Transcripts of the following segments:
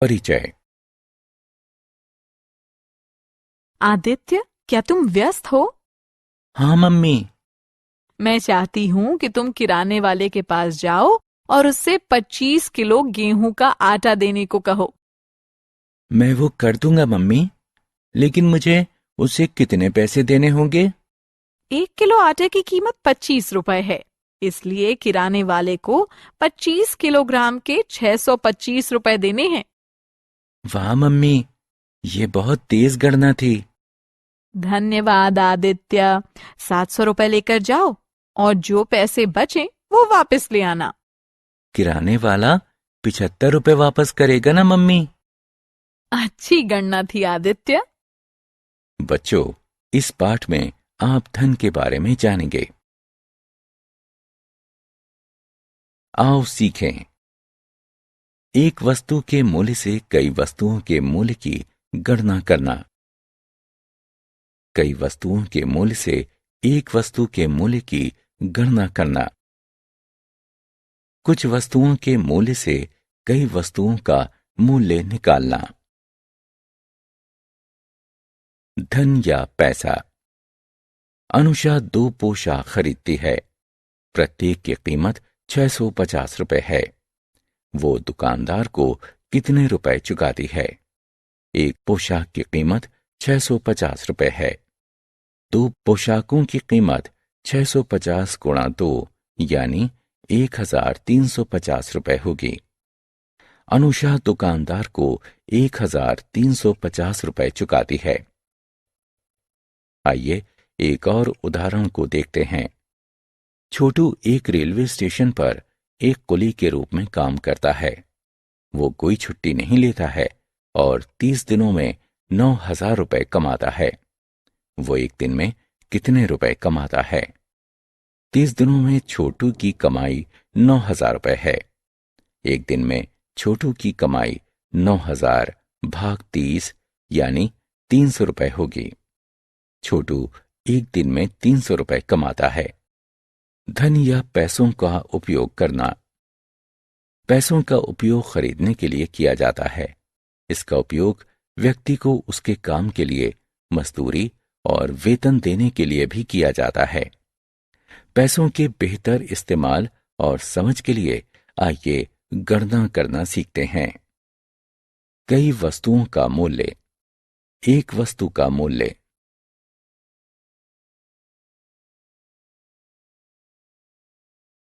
परिचय। आदित्य, क्या तुम व्यस्त हो? हाँ मम्मी। मैं चाहती हूँ कि तुम किराने वाले के पास जाओ और उससे 25 किलो गेहूं का आटा देने को कहो। मैं वो कर दूंगा मम्मी, लेकिन मुझे उसे कितने पैसे देने होंगे? 1 किलो आटे की कीमत 25 रुपए है, इसलिए किराने वाले को 25 किलोग्राम के 625 रुपए देने हैं। वाह मम्मी, ये बहुत तेज गणना थी। धन्यवाद आदित्य। 700 रुपए लेकर जाओ और जो पैसे बचे वो वापस ले आना। किराने वाला 75 रुपए वापस करेगा ना मम्मी? अच्छी गणना थी आदित्य। बच्चों, इस पाठ में आप धन के बारे में जानेंगे। आओ सीखें। एक वस्तु के मूल्य से कई वस्तुओं के मूल्य की गणना करना। कई वस्तुओं के मूल्य से एक वस्तु के मूल्य की गणना करना। कुछ वस्तुओं के मूल्य से कई वस्तुओं का मूल्य निकालना। धन या पैसा। अनुषा 2 पोशाक खरीदती है। प्रत्येक की कीमत 650 रुपए है। वो दुकानदार को कितने रुपए चुकाती है? एक पोशाक की कीमत 650 रुपए है। 2 पोशाकों की कीमत 650 गुणा 2 यानी 1350 रुपए होगी। अनुषा दुकानदार को 1350 रुपए चुकाती है। आइए एक और उदाहरण को देखते हैं। छोटू एक रेलवे स्टेशन पर एक कुली के रूप में काम करता है। वो कोई छुट्टी नहीं लेता है और 30 दिनों में 9,000 रुपए कमाता है। वो एक दिन में कितने रुपए कमाता है? 30 दिनों में छोटू की कमाई 9,000 रुपए है। एक दिन में छोटू की कमाई 9,000 भाग 30 यानी 300 रुपए होगी। छोटू एक दिन में 300 रुपए कमाता है। धन या पैसों का उपयोग करना। पैसों का उपयोग खरीदने के लिए किया जाता है। इसका उपयोग व्यक्ति को उसके काम के लिए मजदूरी और वेतन देने के लिए भी किया जाता है। पैसों के बेहतर इस्तेमाल और समझ के लिए आइए गणना करना सीखते हैं। कई वस्तुओं का मूल्य। एक वस्तु का मूल्य।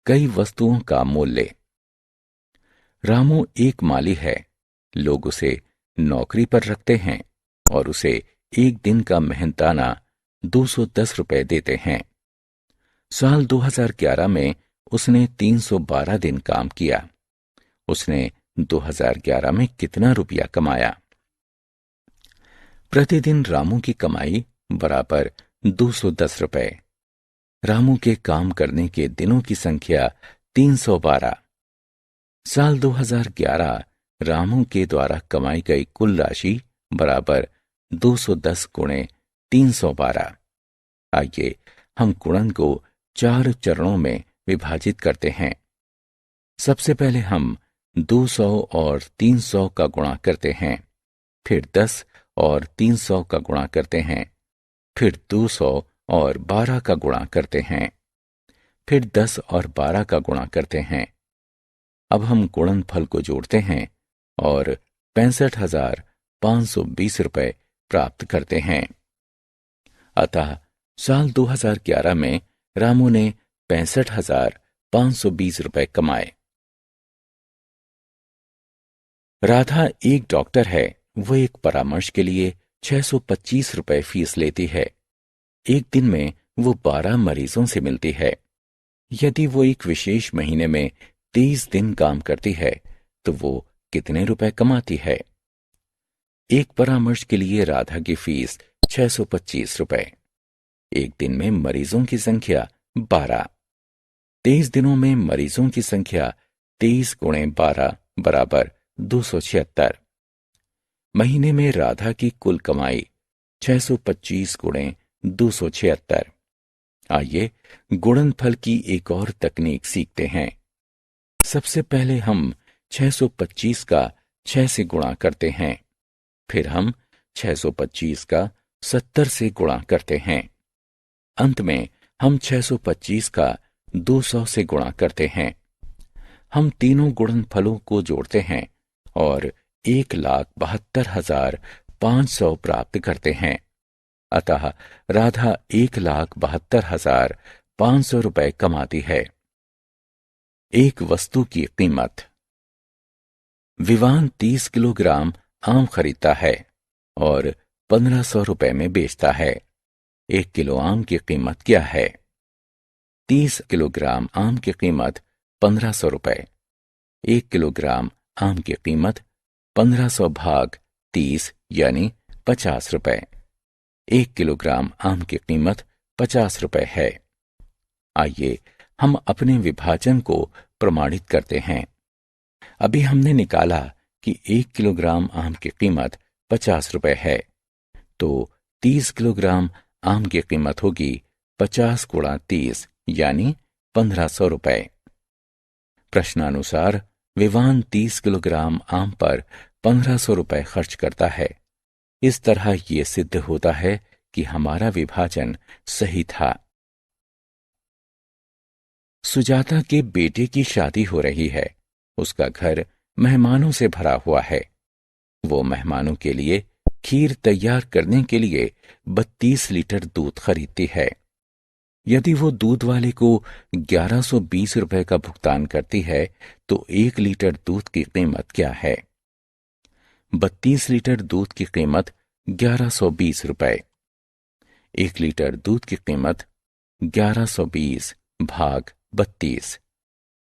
कई वस्तुओं का मूल्य। रामू एक माली है। लोग उसे नौकरी पर रखते हैं और उसे एक दिन का मेहनताना 210 रुपए देते हैं। साल 2011 में उसने 312 दिन काम किया। उसने 2011 में कितना रुपया कमाया? प्रतिदिन रामू की कमाई बराबर 210 रुपए। रामू के काम करने के दिनों की संख्या 312। साल 2011 रामू के द्वारा कमाई गई कुल राशि बराबर 210 गुणे 312। आइए हम गुणन को 4 चरणों में विभाजित करते हैं। सबसे पहले हम 200 और 300 का गुणा करते हैं, फिर 10 और 300 का गुणा करते हैं, फिर 200 और 12 का गुणा करते हैं, फिर 10 और 12 का गुणा करते हैं। अब हम गुणनफल को जोड़ते हैं और 65,520 रुपए प्राप्त करते हैं। अतः साल 2011 में रामू ने 65,520 रुपए कमाए। राधा एक डॉक्टर है। वो एक परामर्श के लिए 625 रुपए फीस लेती है। एक दिन में वो 12 मरीजों से मिलती है। यदि वो एक विशेष महीने में 30 दिन काम करती है तो वो कितने रुपए कमाती है? एक परामर्श के लिए राधा की फीस 625 रुपए। एक दिन में मरीजों की संख्या 12। 23 दिनों में मरीजों की संख्या 23 गुणे 12 बराबर 276। महीने में राधा की कुल कमाई 625 गुणे 276। आइए गुणनफल की एक और तकनीक सीखते हैं। सबसे पहले हम 625 का 6 से गुणा करते हैं। फिर हम 625 का 70 से गुणा करते हैं। अंत में हम 625 का 200 से गुणा करते हैं। हम तीनों गुणनफलों को जोड़ते हैं और 1,72,500 प्राप्त करते हैं। अतः राधा 1,72,500 रुपए कमाती है। एक वस्तु की कीमत। विवान 30 किलोग्राम आम खरीदता है और 1500 रुपए में बेचता है। 1 किलो आम की कीमत क्या है? 30 किलोग्राम आम की कीमत 1500 रुपए। 1 किलोग्राम आम की कीमत 1500 भाग 30 यानी 50 रुपए। 1 किलोग्राम आम की कीमत 50 रुपए है। आइए हम अपने विभाजन को प्रमाणित करते हैं। अभी हमने निकाला कि 1 किलोग्राम आम की कीमत 50 रुपए है, तो 30 किलोग्राम आम की कीमत होगी 50 गुणा 30 यानी 1500 रुपए। प्रश्नानुसार विवान 30 किलोग्राम आम पर 1500 रुपए खर्च करता है। इस तरह ये सिद्ध होता है कि हमारा विभाजन सही था। सुजाता के बेटे की शादी हो रही है। उसका घर मेहमानों से भरा हुआ है। वो मेहमानों के लिए खीर तैयार करने के लिए 32 लीटर दूध खरीदती है। यदि वो दूध वाले को 1120 रुपए का भुगतान करती है, तो 1 लीटर दूध की कीमत क्या है? 32 लीटर दूध की कीमत 1120 रुपए। 1 लीटर दूध की कीमत 1120 भाग 32।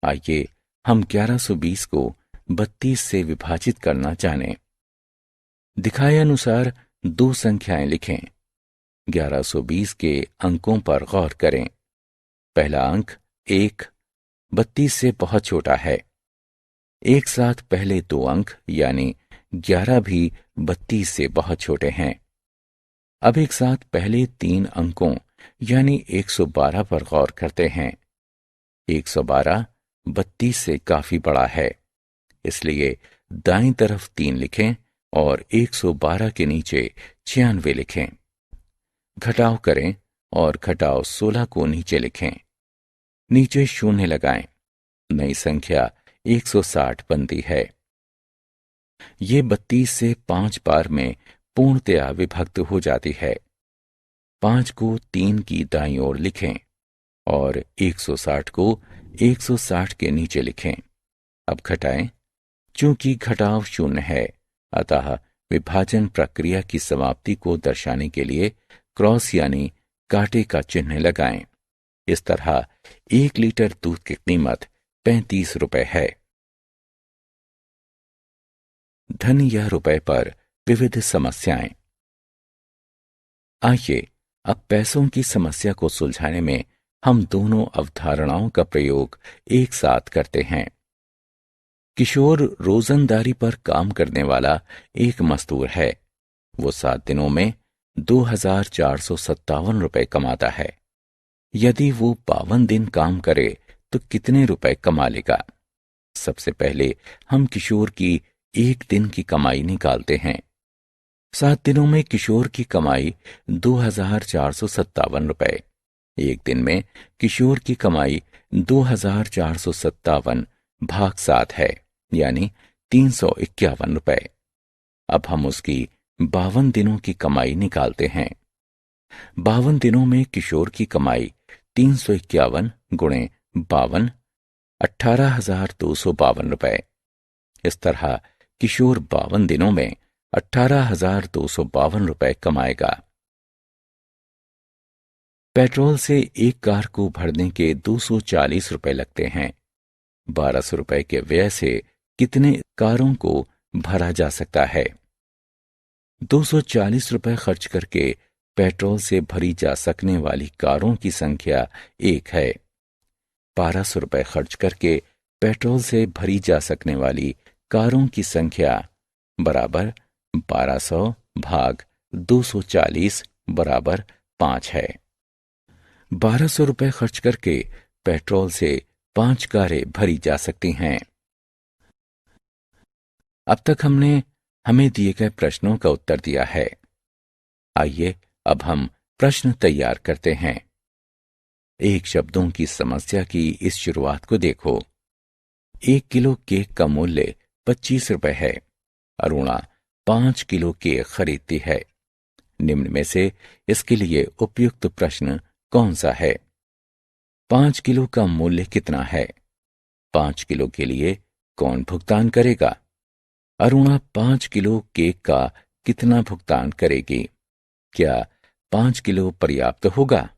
आइए हम 1120 को 32 से विभाजित करना जानें। दिखाए अनुसार दो संख्याएं लिखें। 1120 के अंकों पर गौर करें। पहला अंक 1 32 से बहुत छोटा है। एक साथ पहले दो अंक यानी 11 भी 32 से बहुत छोटे हैं। अब एक साथ पहले तीन अंकों यानी 112 पर गौर करते हैं। 112 32 से काफी बड़ा है, इसलिए दाईं तरफ 3 लिखें और 112 के नीचे 96 लिखें। घटाव करें और घटाव 16 को नीचे लिखें। नीचे शून्य लगाएं। नई संख्या 160 बनती है। ये 32 से 5 बार में पूर्णतया विभक्त हो जाती है। 5 को 3 की दाईं ओर लिखें और 160 को 160 के नीचे लिखें। अब घटाएं। चूंकि घटाव शून्य है, अतः विभाजन प्रक्रिया की समाप्ति को दर्शाने के लिए क्रॉस यानी कांटे का चिन्ह लगाएं। इस तरह 1 लीटर दूध की कीमत 35 रुपए है। धन या रुपए पर विविध समस्याएं। आइए अब पैसों की समस्या को सुलझाने में हम दोनों अवधारणाओं का प्रयोग एक साथ करते हैं। किशोर रोजंदारी पर काम करने वाला एक मजदूर है। वो 7 दिनों में 2,457 रुपए कमाता है। यदि वो 52 दिन काम करे तो कितने रुपए कमा लेगा? सबसे पहले हम किशोर की एक दिन की कमाई निकालते हैं। 7 दिनों में किशोर की कमाई 2,457 रुपए। एक दिन में किशोर की कमाई 2,457 भाग 7 है, यानी 351 रुपए। अब हम उसकी 52 दिनों की कमाई निकालते हैं। 52 दिनों में किशोर की कमाई 351 गुणे 52 18,252 रुपए। इस तरह किशोर 52 दिनों में 18,252 रुपए कमाएगा। पेट्रोल से एक कार को भरने के 240 रुपए लगते हैं। 1200 रुपए के व्यय से कितने कारों को भरा जा सकता है? 240 रुपए खर्च करके पेट्रोल से भरी जा सकने वाली कारों की संख्या 1 है। 1200 रुपए खर्च करके पेट्रोल से भरी जा सकने वाली कारों की संख्या बराबर 1200 भाग 240 बराबर 5 है। 1200 रुपए खर्च करके पेट्रोल से 5 कारें भरी जा सकती हैं। अब तक हमने हमें दिए गए प्रश्नों का उत्तर दिया है। आइए अब हम प्रश्न तैयार करते हैं। एक शब्दों की समस्या की इस शुरुआत को देखो। 1 किलो केक का मूल्य 25 रुपए है। अरुणा 5 किलो केक खरीदती है। निम्न में से इसके लिए उपयुक्त प्रश्न कौन सा है? 5 किलो का मूल्य कितना है? 5 किलो के लिए कौन भुगतान करेगा? अरुणा 5 किलो केक का कितना भुगतान करेगी? क्या 5 किलो पर्याप्त होगा?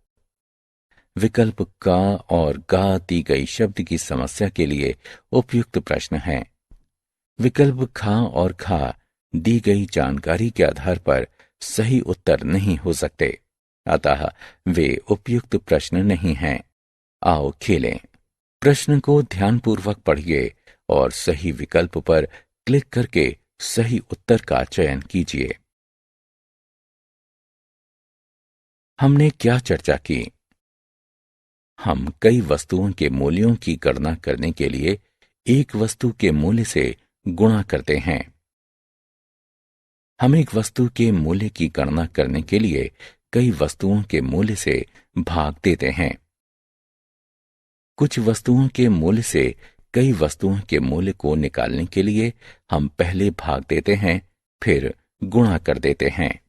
विकल्प का और गा दी गई शब्द की समस्या के लिए उपयुक्त प्रश्न हैं। विकल्प खा और खा दी गई जानकारी के आधार पर सही उत्तर नहीं हो सकते, अतः वे उपयुक्त प्रश्न नहीं हैं। आओ खेलें। प्रश्न को ध्यानपूर्वक पढ़िए और सही विकल्प पर क्लिक करके सही उत्तर का चयन कीजिए। हमने क्या चर्चा की? हम कई वस्तुओं के मूल्यों की गणना करने के लिए एक वस्तु के मूल्य से गुणा करते हैं। हम एक वस्तु के मूल्य की गणना करने के लिए कई वस्तुओं के मूल्य से भाग देते हैं। कुछ वस्तुओं के मूल्य से कई वस्तुओं के मूल्य को निकालने के लिए हम पहले भाग देते हैं, फिर गुणा कर देते हैं।